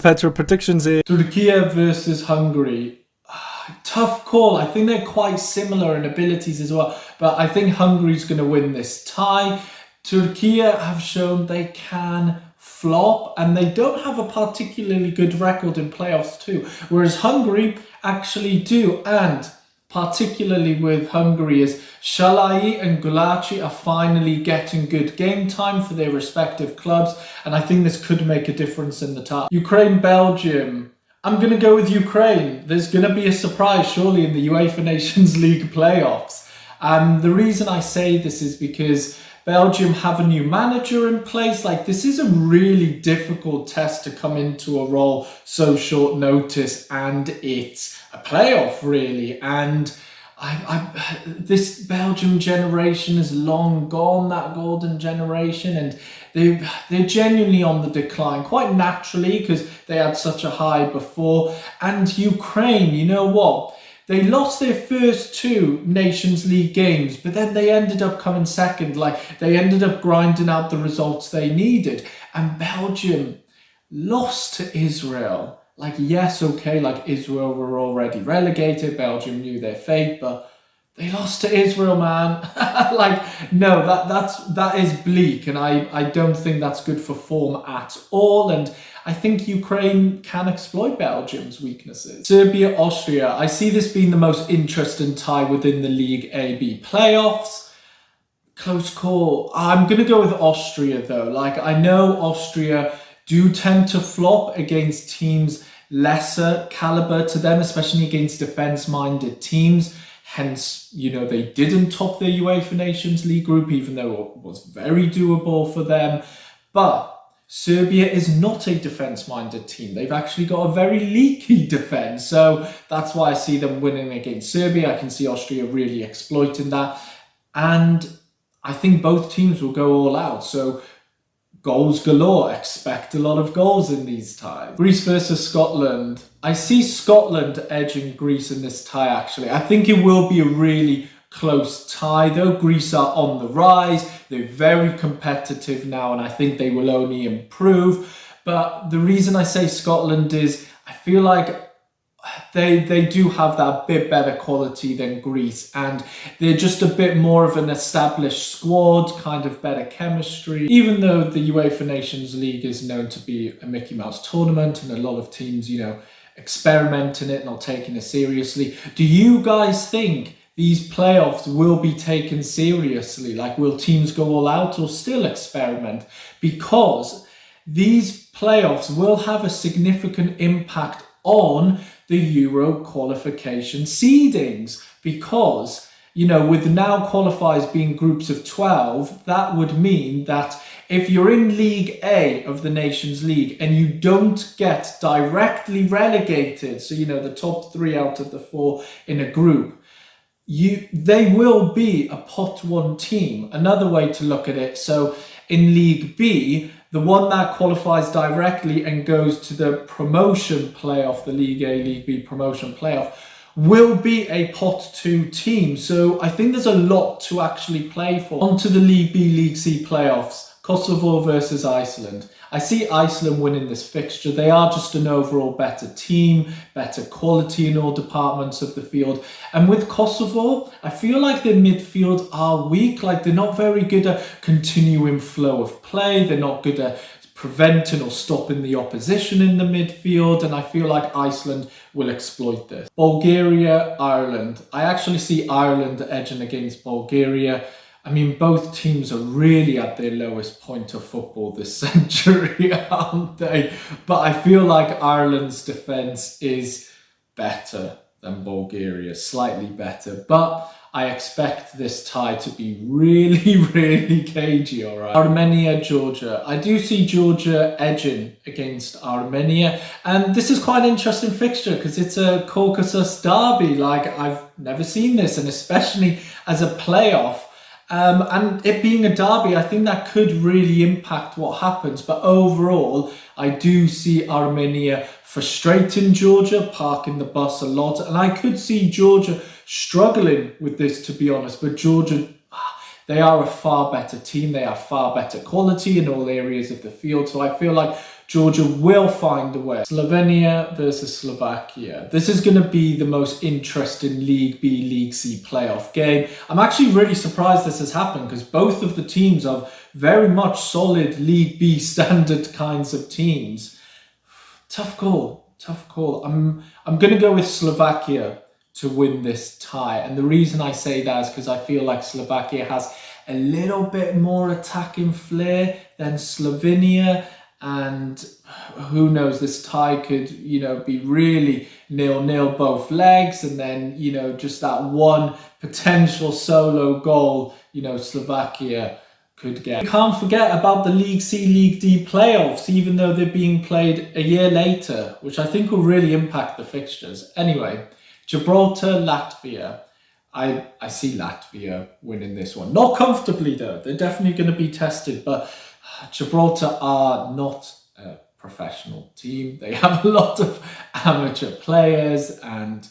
Petra, predictions here. Turkey versus Hungary. Tough call. I think they're quite similar in abilities as well, but I think Hungary's going to win this tie. Turkey have shown they can flop, and they don't have a particularly good record in playoffs too, whereas Hungary actually do. And particularly with Hungary, is Shalai and Gulaci are finally getting good game time for their respective clubs, and I think this could make a difference in the tie. Ukraine-Belgium. I'm going to go with Ukraine. There's going to be a surprise, surely, in the UEFA Nations League playoffs. The reason I say this is because Belgium have a new manager in place. Like, this is a really difficult test to come into a role so short notice, and it's a playoff, really. And this Belgium generation is long gone, that golden generation, and they're genuinely on the decline, quite naturally, because they had such a high before. And Ukraine, you know what? They lost their first 2 Nations League games, but then they ended up coming second. Like, they ended up grinding out the results they needed. And Belgium lost to Israel. Like, yes, okay, like Israel were already relegated. Belgium knew their fate, but they lost to Israel, man. Like, no, that is bleak, and I don't think that's good for form at all. And I think Ukraine can exploit Belgium's weaknesses. Serbia, Austria. I see this being the most interesting tie within the League A-B playoffs. Close call. I'm going to go with Austria, though. Like, I know Austria do tend to flop against teams lesser caliber to them, especially against defense-minded teams. Hence, you know, they didn't top the UEFA Nations League group, even though it was very doable for them. But Serbia is not a defence-minded team. They've actually got a very leaky defence. So that's why I see them winning against Serbia. I can see Austria really exploiting that. And I think both teams will go all out. So goals galore. Expect a lot of goals in these ties. Greece versus Scotland. I see Scotland edging Greece in this tie, actually. I think it will be a really close tie, though. Greece are on the rise. They're very competitive now, and I think they will only improve. But the reason I say Scotland is I feel like they do have that bit better quality than Greece, and they're just a bit more of an established squad, kind of better chemistry. Even though the UEFA Nations League is known to be a Mickey Mouse tournament, and a lot of teams, you know, experiment in it, not taking it seriously. Do you guys think these playoffs will be taken seriously? Like, will teams go all out or still experiment? Because these playoffs will have a significant impact on the Euro qualification seedings. Because, you know, with now qualifiers being groups of 12, that would mean that if you're in League A of the Nations League and you don't get directly relegated, so, you know, the top 3 out of the 4 in a group, they will be a pot 1 team. Another way to look at it, so in League B, the one that qualifies directly and goes to the promotion playoff, the League A, League B promotion playoff, will be a pot 2 team. So I think there's a lot to actually play for. On to the League B, League C playoffs. Kosovo versus Iceland. I see Iceland winning this fixture. They are just an overall better team, better quality in all departments of the field. And with Kosovo, I feel like their midfield are weak. Like, they're not very good at continuing flow of play. They're not good at preventing or stopping the opposition in the midfield. And I feel like Iceland will exploit this. Bulgaria, Ireland. I actually see Ireland edging against Bulgaria. I mean, both teams are really at their lowest point of football this century, aren't they? But I feel like Ireland's defence is better than Bulgaria's, slightly better. But I expect this tie to be really, really cagey, all right? Armenia, Georgia. I do see Georgia edging against Armenia. And this is quite an interesting fixture because it's a Caucasus derby. Like, I've never seen this, and especially as a playoff. And it being a derby, I think that could really impact what happens. But overall, I do see Armenia frustrating Georgia, parking the bus a lot. And I could see Georgia struggling with this, to be honest. But Georgia, they are a far better team. They have far better quality in all areas of the field. So I feel like Georgia will find a way. Slovenia versus Slovakia. This is going to be the most interesting League B, League C playoff game. I'm actually really surprised this has happened because both of the teams are very much solid League B standard kinds of teams. Tough call, tough call. I'm going to go with Slovakia to win this tie. And the reason I say that is because I feel like Slovakia has a little bit more attacking flair than Slovenia. And who knows, this tie could, be really 0-0 both legs. And then, just that one potential solo goal, Slovakia could get. You can't forget about the League C, League D playoffs, even though they're being played a year later, which I think will really impact the fixtures. Anyway, Gibraltar, Latvia. I see Latvia winning this one. Not comfortably though. They're definitely going to be tested, but Gibraltar are not a professional team. They have a lot of amateur players and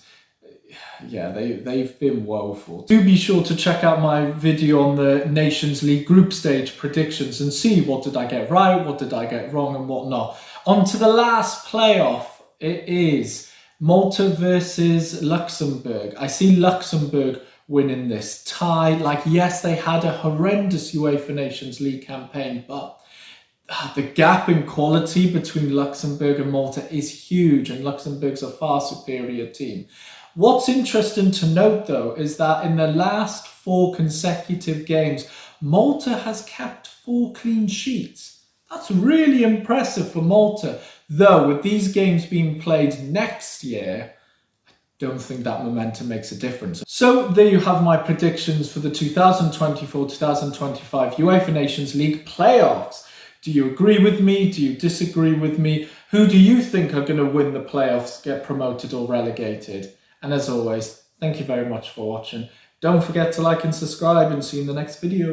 yeah, they've been woeful. Do be sure to check out my video on the Nations League group stage predictions and see what did I get right, what did I get wrong and what not. On to the last playoff. It is Malta versus Luxembourg. I see Luxembourg winning this tie. Like, yes, they had a horrendous UEFA Nations League campaign, but the gap in quality between Luxembourg and Malta is huge, and Luxembourg's a far superior team. What's interesting to note, though, is that in the last 4 consecutive games, Malta has kept 4 clean sheets. That's really impressive for Malta. Though, with these games being played next year, I don't think that momentum makes a difference. So there you have my predictions for the 2024-2025 UEFA Nations League playoffs. Do you agree with me? Do you disagree with me? Who do you think are going to win the playoffs, get promoted or relegated? And as always, thank you very much for watching. Don't forget to like and subscribe and see you in the next video.